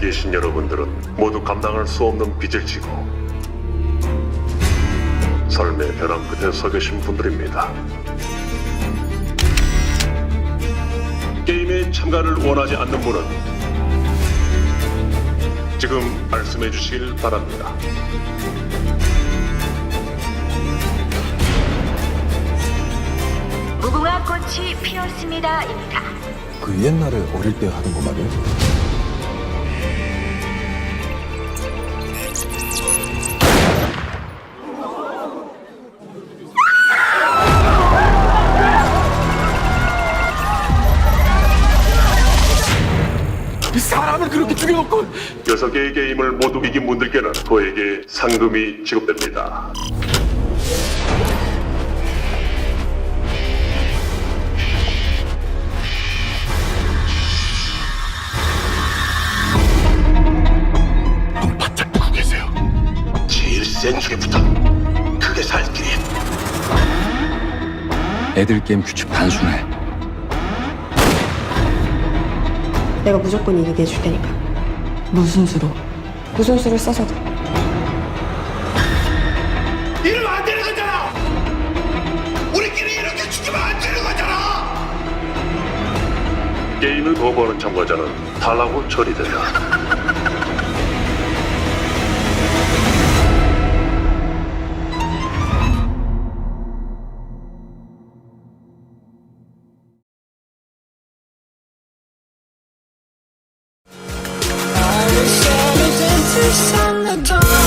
계신 여러분들은 모두 감당할 수 없는 빚을 지고 삶의 벼랑 끝에 서 계신 분들입니다. 게임에 참가를 원하지 않는 분은 지금 말씀해 주시길 바랍니다. 무궁화 꽃이 피었습니다입니다. 그 옛날에 어릴 때 하던 거 말이야? 사람을 그렇게 죽여놓고 6개의 게임을 모두 이긴 분들께는 저에게 상금이 지급됩니다. 눈 바짝 뜨고 계세요. 제일 센 중에부터 크게 살 길이. 애들 게임 규칙 단순해. 내가 무조건 이기게 해줄 테니까. 무슨 수로? 무슨 수를 써서도. 이러면 안 되는 거잖아! 우리끼리 이렇게 죽이면 안 되는 거잖아! 게임을 거부하는 참가자는 탈락으로 처리된다. I was shattered into some the dawn.